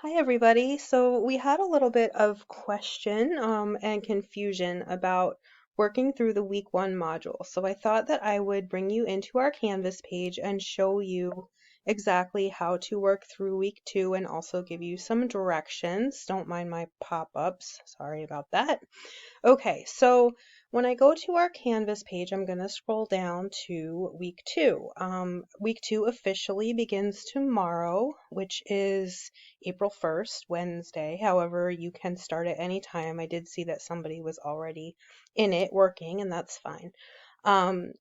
Hi, everybody. So we had a little bit of question and confusion about working through the week one module. So I thought that I would bring you into our Canvas page and show you exactly how to work through week two and also give you some directions. Don't mind my pop-ups. Sorry about that. Okay, so when I go to our Canvas page, I'm going to scroll down to week two. Week two officially begins tomorrow, which is April 1st, Wednesday. However, you can start at any time. I did see that somebody was already in it working, and that's fine.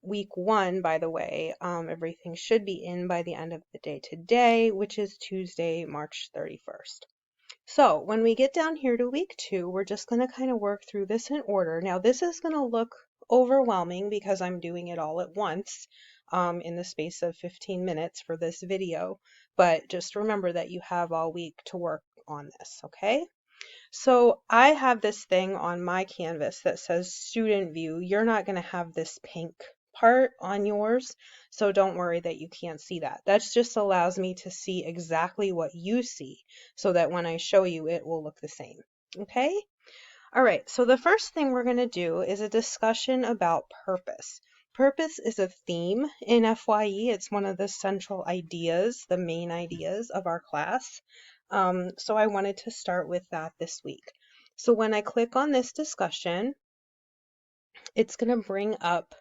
Week one, by the way, everything should be in by the end of the day today, which is Tuesday, March 31st. So when we get down here to week two, we're just going to kind of work through this in order. Now, this is going to look overwhelming because I'm doing it all at once in the space of 15 minutes for this video. But just remember that you have all week to work on this, okay? So I have this thing on my canvas that says student view. You're not going to have this pink part on yours, so don't worry that you can't see that. That just allows me to see exactly what you see so that when I show you it will look the same. Okay? All right, so the first thing we're going to do is a discussion about purpose. Purpose is a theme in FYE. It's one of the central ideas, the main ideas of our class. So I wanted to start with that this week. So when I click on this discussion, it's going to bring up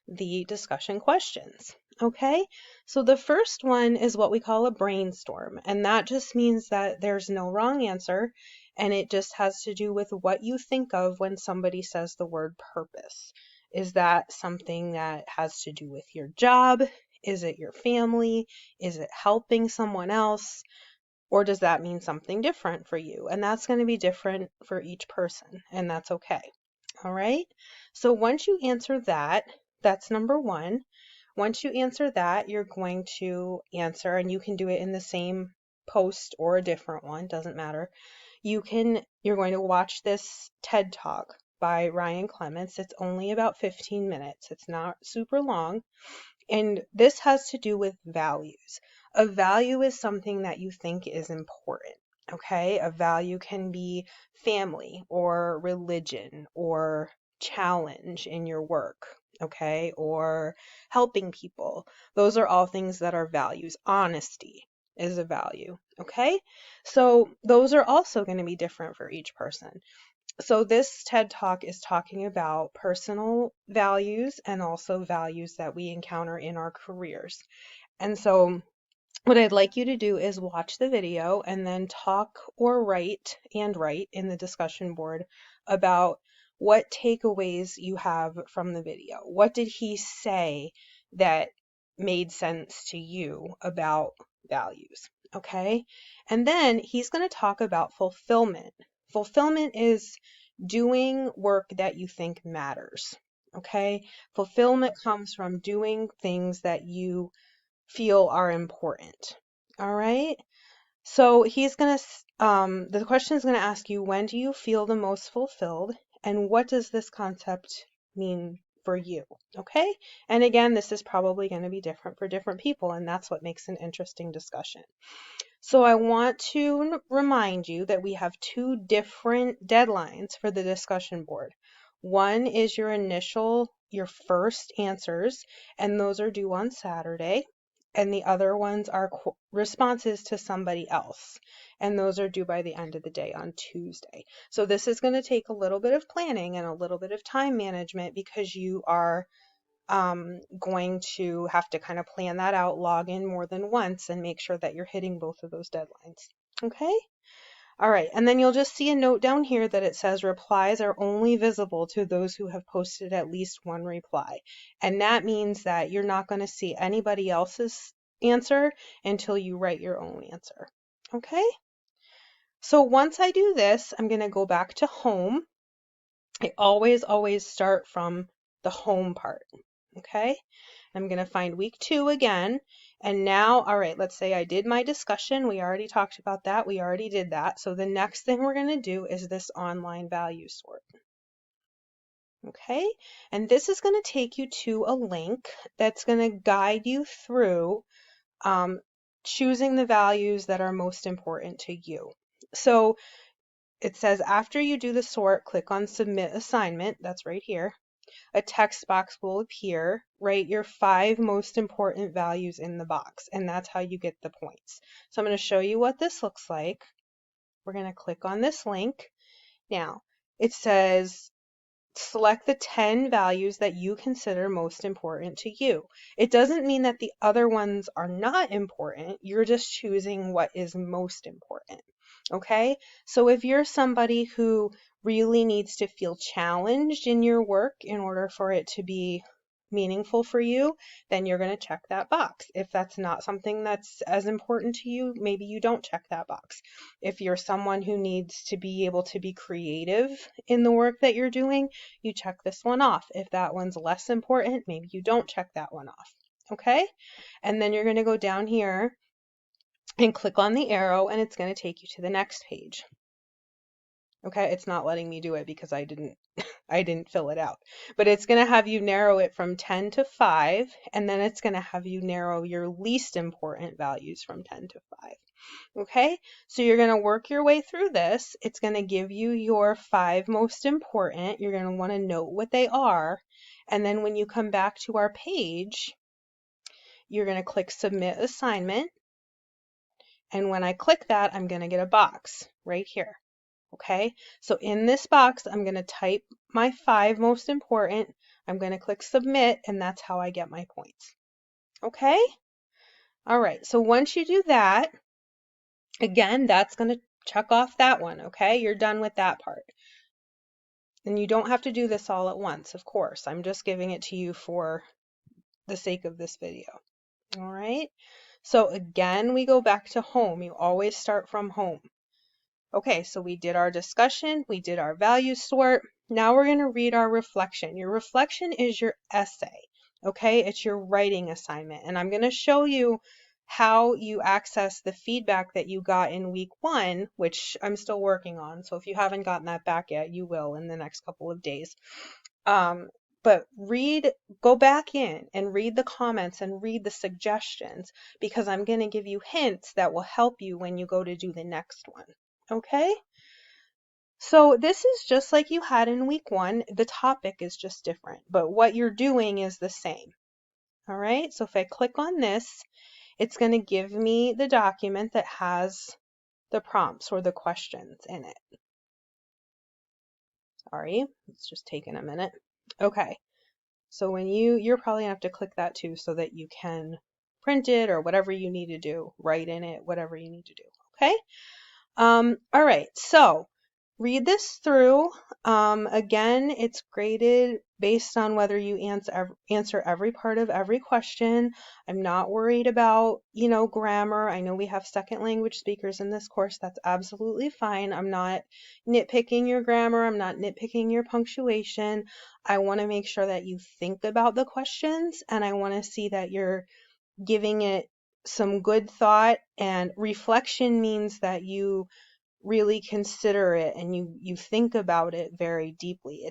the discussion questions. Okay, so the first one is what we call a brainstorm, and that just means that there's no wrong answer, and it just has to do with what you think of when somebody says the word purpose. Is that something that has to do with your job? Is it your family? Is it helping someone else? Or does that mean something different for you? And that's going to be different for each person, and that's okay. All right. So once you answer that, that's number one. Once you answer that, you're going to answer, and you can do it in the same post or a different one, doesn't matter. You're going to watch this TED Talk by Ryan Clements. It's only about 15 minutes. It's not super long. And this has to do with values. A value is something that you think is important. Okay, a value can be family or religion or challenge in your work, okay, or helping people. Those are all things that are values. Honesty is a value, okay? So those are also going to be different for each person. So this TED Talk is talking about personal values and also values that we encounter in our careers. And so what I'd like you to do is watch the video and then talk or write in the discussion board about what takeaways you have from the video. What did he say that made sense to you about values? Okay. And then he's going to talk about fulfillment. Fulfillment is doing work that you think matters. Okay. Fulfillment comes from doing things that you feel are important. All right. So the question is going to ask you, when do you feel the most fulfilled? And what does this concept mean for you? Okay. And again, this is probably going to be different for different people, and that's what makes an interesting discussion. So I want to remind you that we have two different deadlines for the discussion board. One is your first answers, and those are due on Saturday. And the other ones are responses to somebody else, and those are due by the end of the day on Tuesday. So this is going to take a little bit of planning and a little bit of time management because you are going to have to kind of plan that out, log in more than once, and make sure that you're hitting both of those deadlines. Okay? All right, and then you'll just see a note down here that it says replies are only visible to those who have posted at least one reply. And that means that you're not going to see anybody else's answer until you write your own answer. Okay? So once I do this, I'm going to go back to home. I always start from the home part. Okay? I'm going to find week two again. And now, all right, let's say I did my discussion. We already talked about that. We already did that. So the next thing we're going to do is this online value sort. Okay, and this is going to take you to a link that's going to guide you through choosing the values that are most important to you. So it says after you do the sort, click on Submit Assignment. That's right here. A text box will appear. Write your 5 most important values in the box, and that's how you get the points. So I'm going to show you what this looks like. We're going to click on this link. Now, it says select the 10 values that you consider most important to you. It doesn't mean that the other ones are not important. You're just choosing what is most important. Okay? So if you're somebody who really needs to feel challenged in your work in order for it to be meaningful for you, then you're going to check that box. If that's not something that's as important to you, maybe you don't check that box. If you're someone who needs to be able to be creative in the work that you're doing, you check this one off. If that one's less important, maybe you don't check that one off. Okay? And then you're going to go down here and click on the arrow, and it's going to take you to the next page. Okay, it's not letting me do it because I didn't fill it out. But it's going to have you narrow it from 10 to 5, and then it's going to have you narrow your least important values from 10 to 5. Okay, so you're going to work your way through this. It's going to give you your 5 most important. You're going to want to note what they are. And then when you come back to our page, you're going to click Submit Assignment. And when I click that, I'm going to get a box right here. Okay, so in this box, I'm going to type my 5 most important. I'm going to click Submit, and that's how I get my points. Okay? All right, so once you do that, again, that's going to check off that one, okay? You're done with that part. And you don't have to do this all at once, of course. I'm just giving it to you for the sake of this video. All right? So again, we go back to home. You always start from home. Okay, so we did our discussion, we did our value sort. Now we're going to read our reflection. Your reflection is your essay, okay? It's your writing assignment. And I'm going to show you how you access the feedback that you got in week 1, which I'm still working on. So if you haven't gotten that back yet, you will in the next couple of days. But go back in and read the comments and read the suggestions, because I'm going to give you hints that will help you when you go to do the next one. Okay, so this is just like you had in week 1. The topic is just different, but what you're doing is the same. All right, so if I click on this, it's going to give me the document that has the prompts or the questions in it. Sorry, it's just taking a minute. Okay, so when you're probably going to have to click that too so that you can print it or whatever you need to do, write in it, whatever you need to do. Okay. All right, so read this through. Again, it's graded based on whether you answer every part of every question. I'm not worried about, grammar. I know we have second language speakers in this course. That's absolutely fine. I'm not nitpicking your grammar. I'm not nitpicking your punctuation. I want to make sure that you think about the questions, and I want to see that you're giving it some good thought. And reflection means that you really consider it and you think about it very deeply.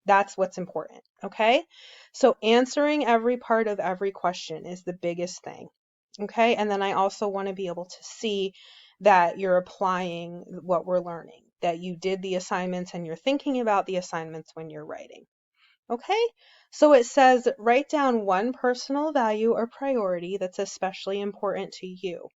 That's what's important. Okay, so answering every part of every question is the biggest thing. Okay, and then I also want to be able to see that you're applying what we're learning, that you did the assignments and you're thinking about the assignments when you're writing. Okay, so it says write down one personal value or priority that's especially important to you,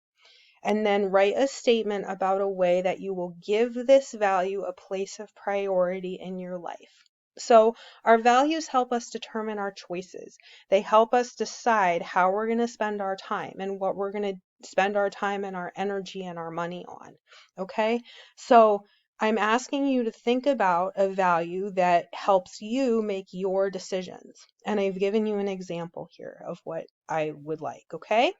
and then write a statement about a way that you will give this value a place of priority in your life. So our values help us determine our choices. They help us decide how we're going to spend our time and what we're going to spend our time and our energy and our money on. Okay, so I'm asking you to think about a value that helps you make your decisions. And I've given you an example here of what I would like, okay?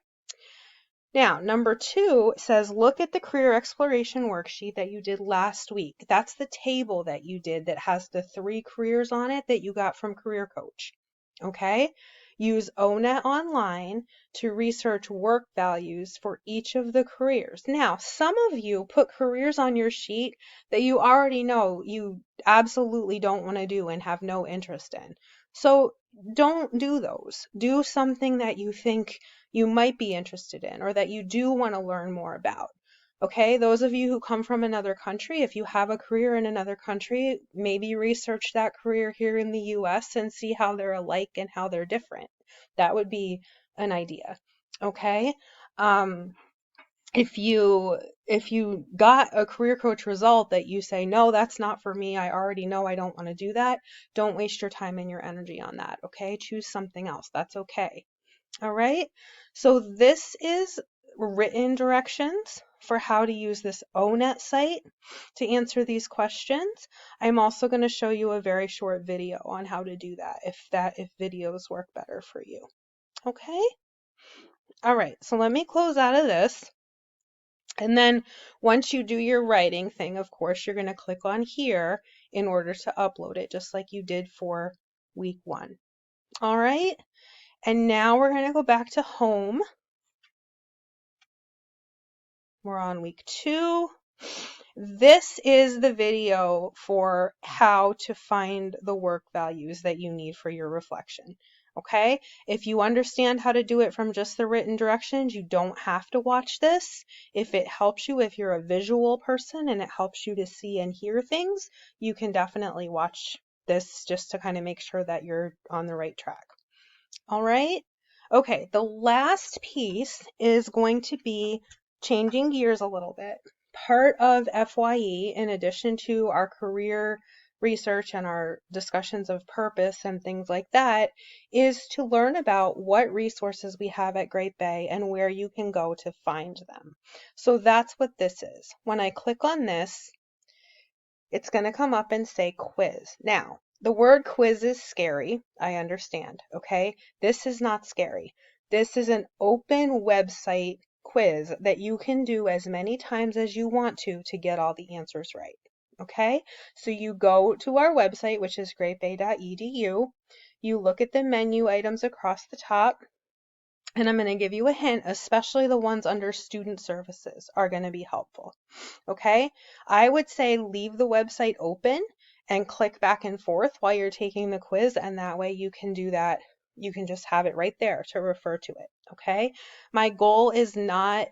Now, number 2 says, look at the career exploration worksheet that you did last week. That's the table that you did that has the 3 careers on it that you got from Career Coach. Okay? Use ONET Online to research work values for each of the careers. Now, some of you put careers on your sheet that you already know you absolutely don't want to do and have no interest in. So don't do those. Do something that you think you might be interested in or that you do want to learn more about. Okay, those of you who come from another country, if you have a career in another country, maybe research that career here in the US and see how they're alike and how they're different. That would be an idea. Okay? Um, if you got a career coach result that you say, no, that's not for me, I already know I don't want to do that, don't waste your time and your energy on that. Okay? Choose something else. That's okay. All right, so this is written directions for how to use this ONET site to answer these questions. I'm also going to show you a very short video on how to do that if videos work better for you. Okay? All right, so let me close out of this. And then once you do your writing thing, of course, you're going to click on here in order to upload it, just like you did for week 1. All right? And now we're going to go back to home. We're on week 2. This is the video for how to find the work values that you need for your reflection. Okay? If you understand how to do it from just the written directions, you don't have to watch this. If it helps you, if you're a visual person and it helps you to see and hear things, you can definitely watch this just to kind of make sure that you're on the right track. All right. Okay, the last piece is going to be changing gears a little bit. Part of FYE, in addition to our career research and our discussions of purpose and things like that, is to learn about what resources we have at Great Bay and where you can go to find them. So that's what this is. When I click on this, it's going to come up and say quiz. Now, the word quiz is scary. I understand. Okay. This is not scary. This is an open website quiz that you can do as many times as you want to get all the answers right. Okay. So you go to our website, which is greatbay.edu. You look at the menu items across the top. And I'm going to give you a hint, especially the ones under student services are going to be helpful. Okay, I would say leave the website open and click back and forth while you're taking the quiz, and that way you can do that. You can just have it right there to refer to it. Okay, my goal is not,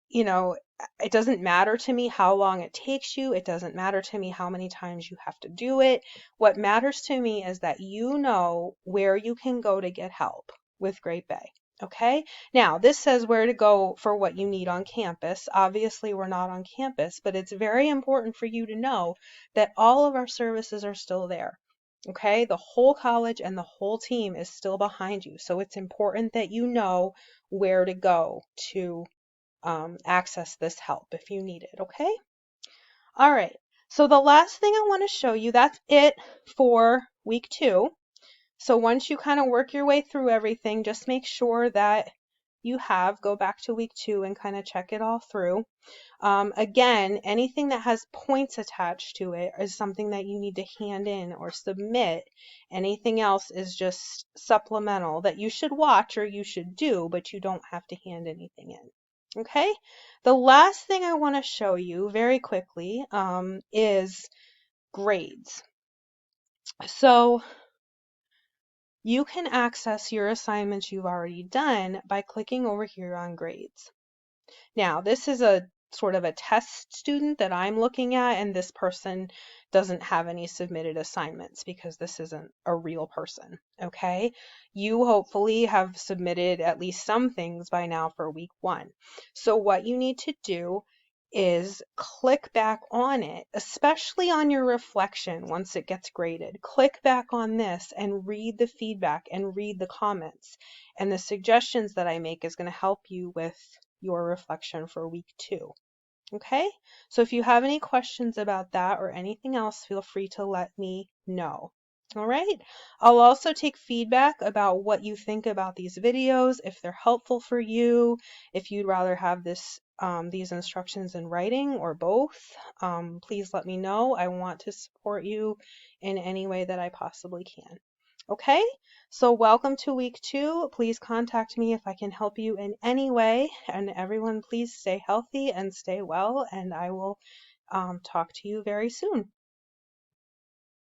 it doesn't matter to me how long it takes you. It doesn't matter to me how many times you have to do it. What matters to me is that you know where you can go to get help with Great Bay. Okay, now this says where to go for what you need on campus. Obviously, we're not on campus, but it's very important for you to know that all of our services are still there. Okay, the whole college and the whole team is still behind you. So it's important that you know where to go to access this help if you need it. Okay, all right. So the last thing I want to show you, that's it for week 2. So once you kind of work your way through everything, just make sure that go back to week 2 and kind of check it all through. Again, anything that has points attached to it is something that you need to hand in or submit. Anything else is just supplemental that you should watch or you should do, but you don't have to hand anything in. Okay? The last thing I want to show you very quickly is grades. So you can access your assignments you've already done by clicking over here on grades. Now, this is a sort of a test student that I'm looking at, and this person doesn't have any submitted assignments because this isn't a real person, okay? You hopefully have submitted at least some things by now for week 1. So what you need to do is click back on it, especially on your reflection once it gets graded. Click back on this and read the feedback and read the comments. And the suggestions that I make is going to help you with your reflection for week 2. Okay, so if you have any questions about that or anything else, feel free to let me know. All right, I'll also take feedback about what you think about these videos, if they're helpful for you, if you'd rather have these instructions in writing or both. Please let me know. I want to support you in any way that I possibly can. Okay, so welcome to week 2. Please contact me if I can help you in any way. And everyone, please stay healthy and stay well. And I will talk to you very soon.